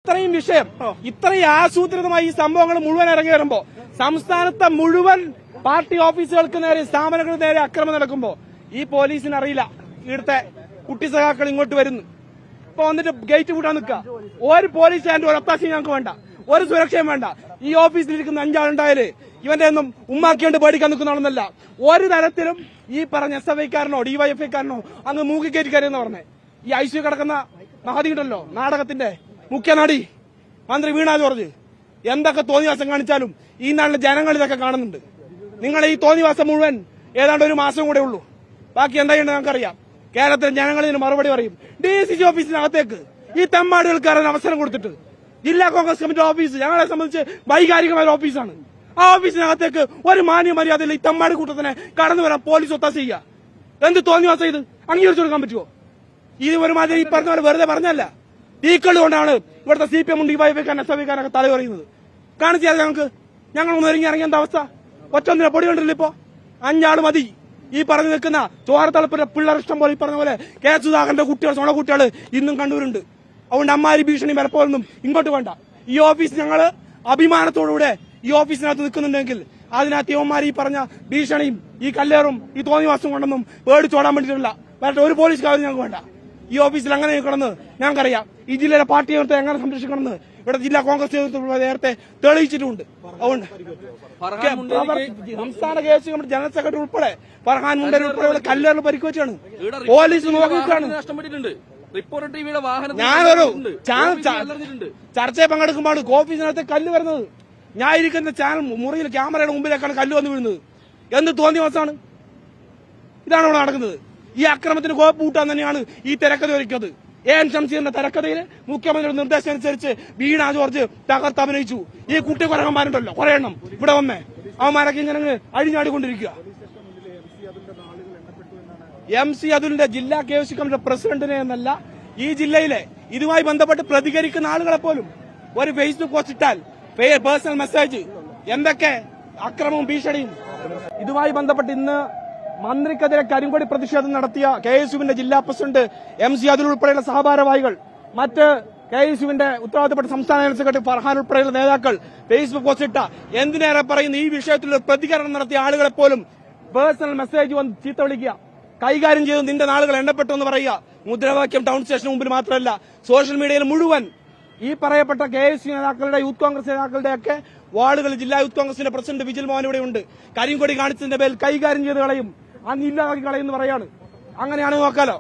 ഇത്രയും വിഷയം ഇത്രയും ആസൂത്രിതമായി ഈ സംഭവങ്ങൾ മുഴുവൻ ഇറങ്ങി വരുമ്പോ സംസ്ഥാനത്തെ മുഴുവൻ പാർട്ടി ഓഫീസുകൾക്ക് നേരെ സ്ഥാപനങ്ങൾക്ക് നേരെ അക്രമം നടക്കുമ്പോ ഈ പോലീസിന് അറിയില്ല ഇവിടുത്തെ കുട്ടി സഖാക്കൾ ഇങ്ങോട്ട് വരുന്നു. ഇപ്പൊ വന്നിട്ട് ഗേറ്റ് കൂട്ടാൻ നിൽക്കുക. ഒരു പോലീസ് ആൻഡ് ഒരു ഒത്താശയും ഞങ്ങൾക്ക് വേണ്ട, ഒരു സുരക്ഷയും വേണ്ട. ഈ ഓഫീസിലിരിക്കുന്ന 5 ആളുണ്ടായാല് ഇവന്റെ ഒന്നും ഉമ്മാക്കിയോണ്ട് പേടിക്കാൻ നിൽക്കുന്നതാണെന്നല്ല. ഒരു തരത്തിലും ഈ പറഞ്ഞ SFI-കാരനോ DYFI-കാരനോ അങ്ങ് മൂക്കിക്കേറ്റി കയറിയെന്ന് പറഞ്ഞേ. ഈ ICU കിടക്കുന്ന മഹതി ഉണ്ടല്ലോ, നാടകത്തിന്റെ മുഖ്യനടി മന്ത്രി വീണ ജോർജ് എന്തൊക്കെ തോന്നിവാസം കാണിച്ചാലും ഈ നാട്ടിലെ ജനങ്ങൾ ഇതൊക്കെ കാണുന്നുണ്ട്. നിങ്ങളെ ഈ തോന്നിവാസം മുഴുവൻ ഏതാണ്ട് ഒരു മാസം കൂടെ ഉള്ളൂ. ബാക്കി എന്താ ചെയ്യേണ്ടത് നമുക്കറിയാം. കേരളത്തിലെ ജനങ്ങൾ ഇതിന് മറുപടി പറയും. DCC ഓഫീസിനകത്തേക്ക് ഈ തെമ്മാടുകൾക്കാരൻ അവസരം കൊടുത്തിട്ട് ജില്ലാ കോൺഗ്രസ് കമ്മിറ്റി ഓഫീസ് ഞങ്ങളെ സംബന്ധിച്ച് വൈകാരികമായ ഓഫീസാണ്. ആ ഓഫീസിനകത്തേക്ക് ഒരു മാന്യ മര്യാദയിൽ ഈ തെമ്മാട് കൂട്ടത്തിനെ കടന്നു വരാൻ പോലീസ് ഒത്താശ ചെയ്യുക. എന്ത് തോന്നിവാസം ഇത് അംഗീകരിച്ചു കൊടുക്കാൻ പറ്റുമോ? ഇത് ഒരുമാതിരി ഈ പറഞ്ഞ പോലെ വെറുതെ പറഞ്ഞല്ല. ഈ കളി കൊണ്ടാണ് ഇവിടുത്തെ CPM DYFI-കാരൻ SFI-കാരനൊക്കെ തല പറയുന്നത്. കാണിച്ചാൽ ഞങ്ങൾ ഒന്ന് ഇറങ്ങി എന്താ അവസ്ഥ? ഒറ്റൊന്നിനെ പൊടി കണ്ടില്ല. ഇപ്പോ 5 ആള് മതി. ഈ പറഞ്ഞു നിൽക്കുന്ന ചോരത്തളപ്പിന്റെ പിള്ളേർ ഇഷ്ടം പോലെ ഈ പറഞ്ഞ പോലെ കെ സുധാകരന്റെ കുട്ടികൾ കുട്ടികൾ ഇന്നും കണ്ണൂരുണ്ട്. അതുകൊണ്ട് അമ്മാരി ഭീഷണി പലപ്പോഴൊന്നും ഇങ്ങോട്ട് വേണ്ട. ഈ ഓഫീസ് ഞങ്ങള് അഭിമാനത്തോടുകൂടെ ഈ ഓഫീസിനകത്ത് നിൽക്കുന്നുണ്ടെങ്കിൽ അതിനകത്ത് യവന്മാർ ഈ പറഞ്ഞ ഭീഷണിയും ഈ കല്ലേറും ഈ തോന്നിവാസം കൊണ്ടൊന്നും പേടിച്ചോടാൻ വേണ്ടിയിട്ടില്ല. വേറെ ഒരു പോലീസ് കാര്യം ഞങ്ങൾക്ക് വേണ്ട. ഈ ഓഫീസിൽ അങ്ങനെ നിൽക്കണമെന്ന് ഞങ്ങൾക്കറിയാം. ഈ ജില്ലയിലെ പാർട്ടി നേതൃത്വം എങ്ങനെ സംരക്ഷിക്കണമെന്ന് ഇവിടെ ജില്ലാ കോൺഗ്രസ് നേതൃത്വം നേരത്തെ തെളിയിച്ചിട്ടുണ്ട്. അതുകൊണ്ട് സംസ്ഥാന കേസ് കമ്മിറ്റി ജനറൽ സെക്രട്ടറി ഉൾപ്പെടെ ഫർഹാൻ മുണ്ടൻ ഉൾപ്പെടെ കല്ലേറിൽ പരിക്കുവെച്ചാണ് പോലീസ് നോക്കിയിട്ടാണ്. ഞാനൊരു ചർച്ചയിൽ പങ്കെടുക്കുമ്പോൾ ഓഫീസിനകത്ത് കല്ല് വരുന്നത് ഞാൻ ഇരിക്കുന്ന ചാനൽ മുറിയിൽ ക്യാമറയുടെ മുമ്പിലേക്കാണ് കല്ല് വന്ന് വീഴുന്നത്. എന്ത് തോന്നിവാസമാണ് ഇതാണ് ഇവിടെ നടക്കുന്നത്. ഈ അക്രമത്തിന് കോപ്പ് കൂട്ടാൻ തന്നെയാണ് ഈ തിരക്കഥ ഒരുക്കുന്നത്. AN ഷംസീറിന്റെ തിരക്കഥയിൽ മുഖ്യമന്ത്രിയുടെ നിർദ്ദേശം അനുസരിച്ച് വീണ ജോർജ് തകർത്ത് അഭിനയിച്ചു. ഈ കുട്ടി കൊരകന്മാരുണ്ടല്ലോ കുറെ എണ്ണം ഇവിടെ വന്നേ അവന്മാരൊക്കെ ഇങ്ങനെ അഴിഞ്ഞാടിക്കൊണ്ടിരിക്കുക. MC അതുലിന്റെ ജില്ലാ KFC കമ്മിറ്റി പ്രസിഡന്റിനെ എന്നല്ല ഈ ജില്ലയിലെ ഇതുമായി ബന്ധപ്പെട്ട് പ്രതികരിക്കുന്ന ആളുകളെ പോലും ഒരു ഫേസ്ബുക്ക് പോസ്റ്റ് ഇട്ടാൽ പേഴ്സണൽ മെസ്സേജ് എന്തൊക്കെ അക്രമവും ഭീഷണിയും. ഇതുമായി ബന്ധപ്പെട്ട് ഇന്ന് മന്ത്രിക്കെതിരെ കരിങ്കൊടി പ്രതിഷേധം നടത്തിയ KSUവിന്റെ ജില്ലാ പ്രസിഡന്റ് MC അതുൽ ഉൾപ്പെടെയുള്ള സഹഭാരവാഹികൾ, മറ്റ് KSUവിന്റെ ഉത്തരവാദിത്തപ്പെട്ട സംസ്ഥാന ജനറൽ സെക്രട്ടറി ഫർഹാൻ ഉൾപ്പെടെയുള്ള നേതാക്കൾ ഫേസ്ബുക്ക് പോസ്റ്റ് ഇട്ട എന്തിനേറെ പറയുന്ന ഈ വിഷയത്തിൽ പ്രതികരണം നടത്തിയ ആളുകളെ പോലും പേഴ്സണൽ മെസ്സേജ് വന്ന് ചീത്ത വിളിക്കുക, കൈകാര്യം ചെയ്ത് നിന്റെ നാളുകൾ എണ്ണപ്പെട്ടു എന്ന് പറയുക. മുദ്രാവാക്യം ടൗൺ സ്റ്റേഷന് മുമ്പിൽ മാത്രമല്ല സോഷ്യൽ മീഡിയയിൽ മുഴുവൻ ഈ പറയപ്പെട്ട KSU നേതാക്കളുടെ യൂത്ത് കോൺഗ്രസ് നേതാക്കളുടെ ഒക്കെ വാർഡുകളിൽ ജില്ലാ യൂത്ത് കോൺഗ്രസിന്റെ പ്രസിഡന്റ് വിജിൽ മോഹൻ ഇവിടെ ഉണ്ട്. കരിങ്കൊടി കാണിച്ചതിന്റെ പേരിൽ കൈകാര്യം ചെയ്ത് കളയും, അന്ന് ഇല്ലാതാക്കി കളയും എന്ന് പറയാണ്. അങ്ങനെയാണ് നോക്കാലോ.